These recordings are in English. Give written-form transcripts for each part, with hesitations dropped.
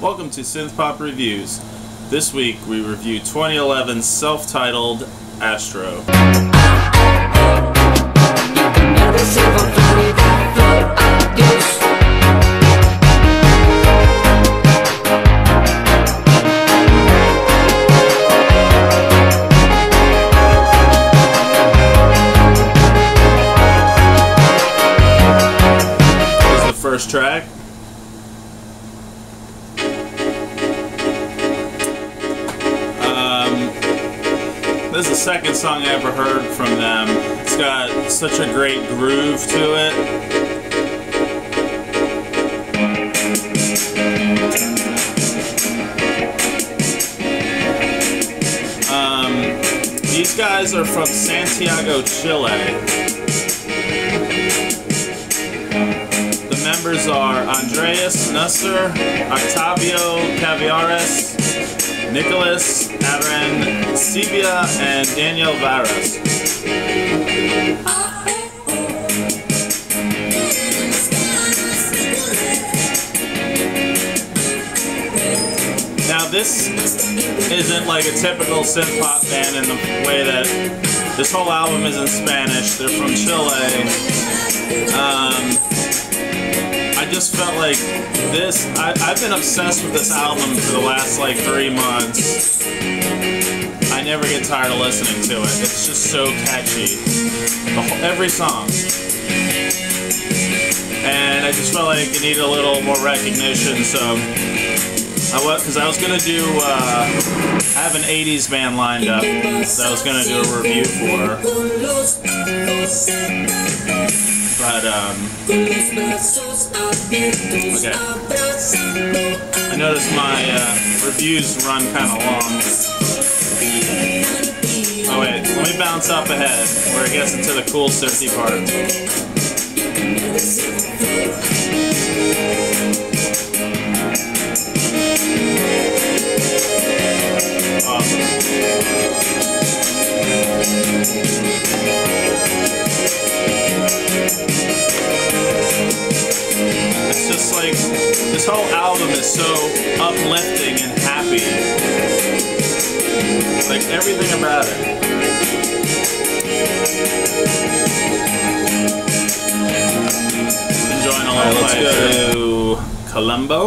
Welcome to Synth Pop Reviews. This week we review 2011's self-titled Astro. This is the first track. This is the second song I ever heard from them. It's got such a great groove to it. These guys are from Santiago, Chile. The members are Andreas Nusser, Octavio Caviares, Nicholas Arancibia, and Daniel Varas. Now this isn't like a typical synth pop band in the way that this whole album is in Spanish. They're from Chile. I just felt like this, I've been obsessed with this album for the last like 3 months. I never get tired of listening to it. It's just so catchy. Every song. And I just felt like it needed a little more recognition, so because I was going to do, I have an 80s band lined up that I was going to do a review for. But, okay. I noticed my reviews run kind of long. Oh wait, let me bounce up ahead where it gets into the cool synthy part. Awesome. It's just like, this whole album is so uplifting and happy. Like everything about it. Enjoying a lot. Let's go to Colombo.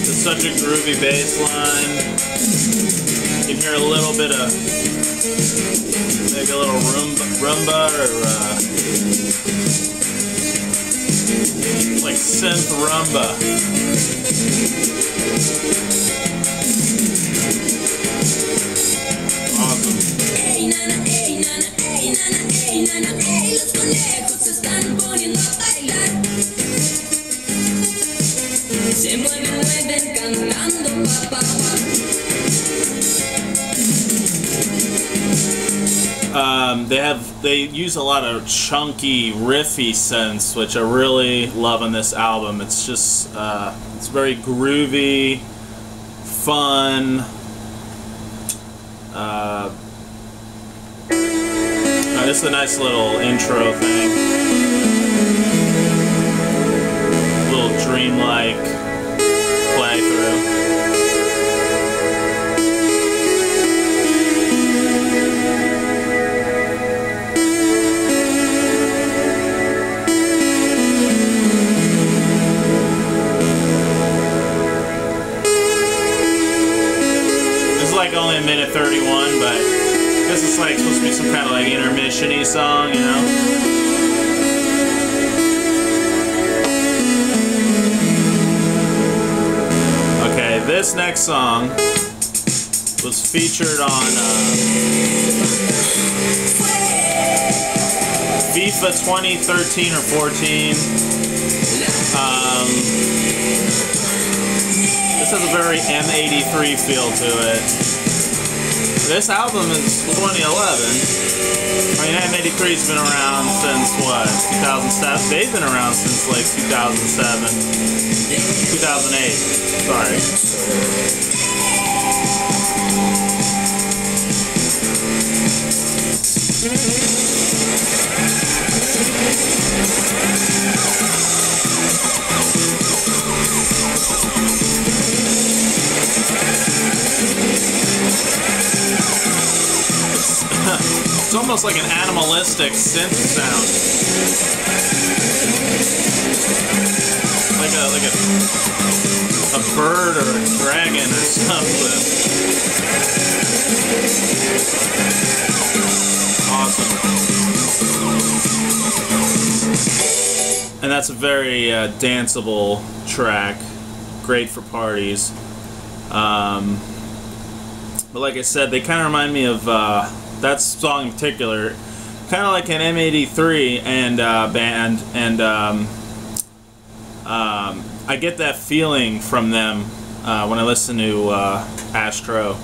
It's such a groovy bass line. You can hear a little bit of, maybe a little rumba or like synth rumba. Awesome. They use a lot of chunky, riffy synths, which I really love on this album. It's just, it's very groovy, fun. This is a nice little intro thing. A little dreamlike playthrough. Like only a minute 31, but this is like supposed to be some kind of like intermission-y song, you know? Okay, this next song was featured on FIFA 2013 or 14. This has a very M83 feel to it. This album is 2011. I mean, M83's been around since what? 2007? They've been around since like 2007. 2008. Sorry. It's almost like an animalistic synth sound. Like a bird or a dragon or something. Awesome. And that's a very danceable track. Great for parties. But like I said, they kind of remind me of that song in particular, kind of like an M83 and band, and I get that feeling from them when I listen to Astro.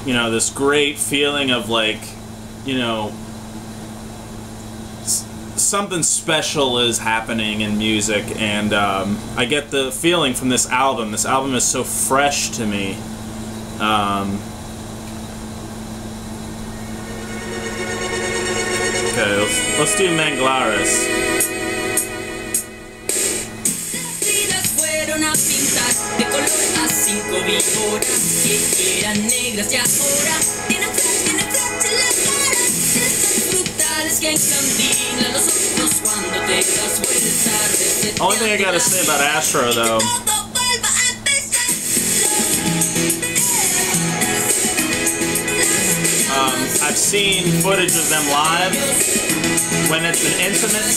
You know, this great feeling of like, you know, something special is happening in music, and I get the feeling from this album. This album is so fresh to me. Okay, let's do Manglares. Only thing I gotta say about Astro, though, I've seen footage of them live. When it's an intimate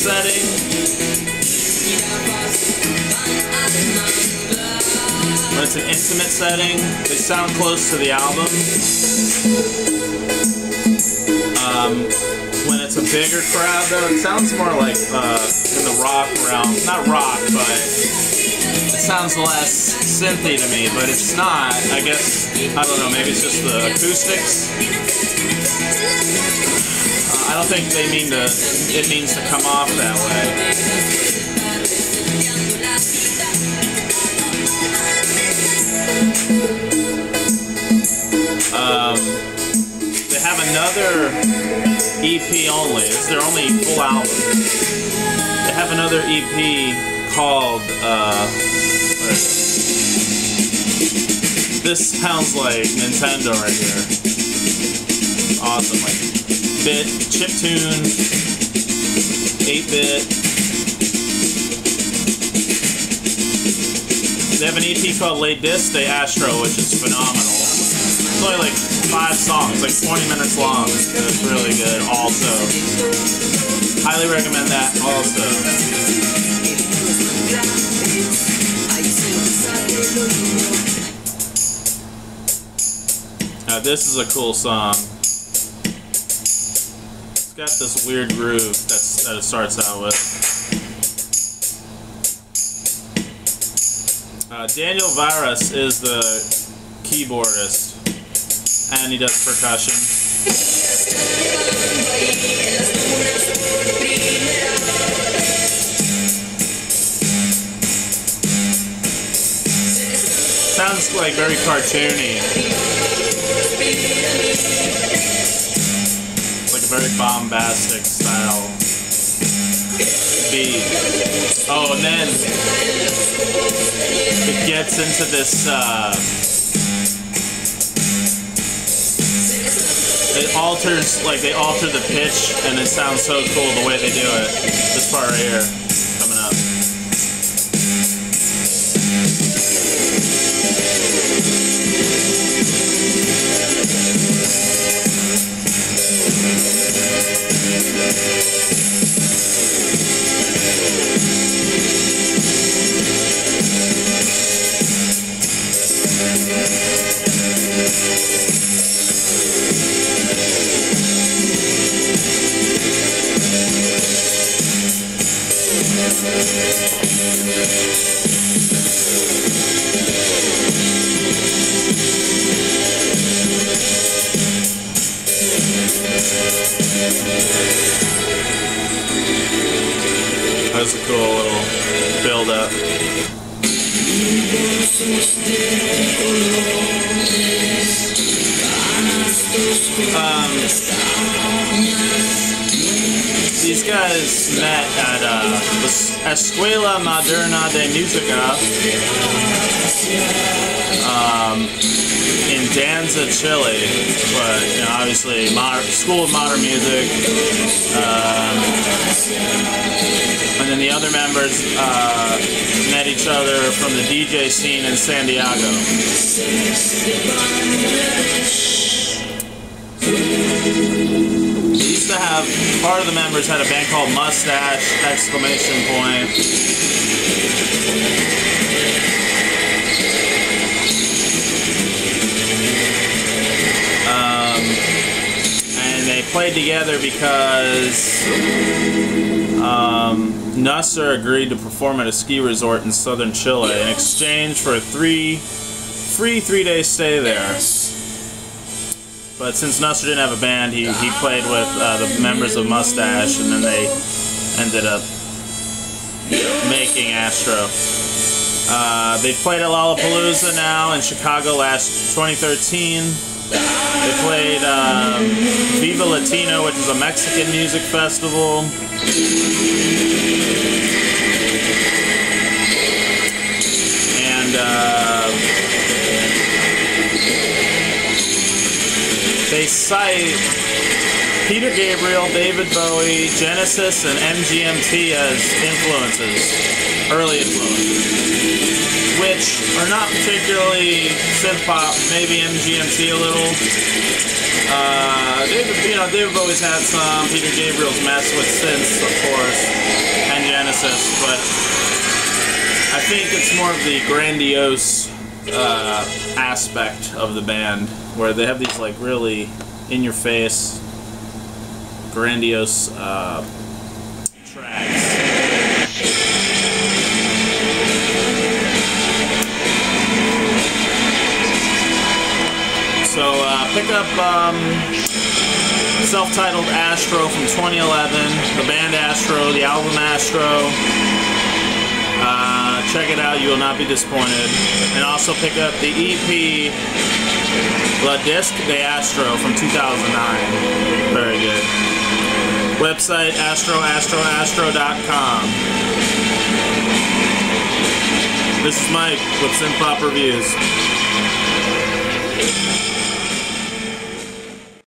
setting, they sound close to the album. When it's a bigger crowd, though, it sounds more like in the rock realm. Not rock, but it sounds less synthy to me, but it's not. I guess, I don't know, maybe it's just the acoustics. I don't think they mean to, it means to come off that way. They have another EP only. It's their only full album. They have another EP called, what is it? This sounds like Nintendo right here. Awesome, like bit, chiptune, 8-bit. They have an EP called Les Disques de Astro, which is phenomenal. It's only like 5 songs, like 20 minutes long. And it's really good also. Highly recommend that also. Now this is a cool song. It's got this weird groove that it starts out with. Daniel Varas is the keyboardist, and he does percussion. Sounds like very cartoony. Like a very bombastic style beat. Oh, and then it gets into this, it alters, like they alter the pitch, and it sounds so cool the way they do it. This part right here, coming up. That's a cool little build-up. These guys met at the Escuela Moderna de Música in Danza, Chile, but you know, obviously School of Modern Music. And then the other members met each other from the DJ scene in San Diego. They used to have, part of the members had a band called Mustache! Exclamation point. And they played together because Nusser agreed to perform at a ski resort in southern Chile in exchange for a free 3-day stay there. But since Nusser didn't have a band, he played with the members of Mustache, and then they ended up making Astro. They've played at Lollapalooza now in Chicago last 2013. They played Viva Latino, which is a Mexican music festival. And they cite Peter Gabriel, David Bowie, Genesis, and MGMT as influences, early influences, which are not particularly synth pop. Maybe MGMT a little. David Bowie's had some. Peter Gabriel's messed with synths, of course, and Genesis, but I think it's more of the grandiose aspect of the band, where they have these like really in-your-face, grandiose tracks. So pick up self-titled Astro from 2011, the band Astro, the album Astro. Check it out, you will not be disappointed. And also pick up the EP La Disque de Astro from 2009. Very good. Website astroastro.com. This is Mike with Synth Pop Reviews.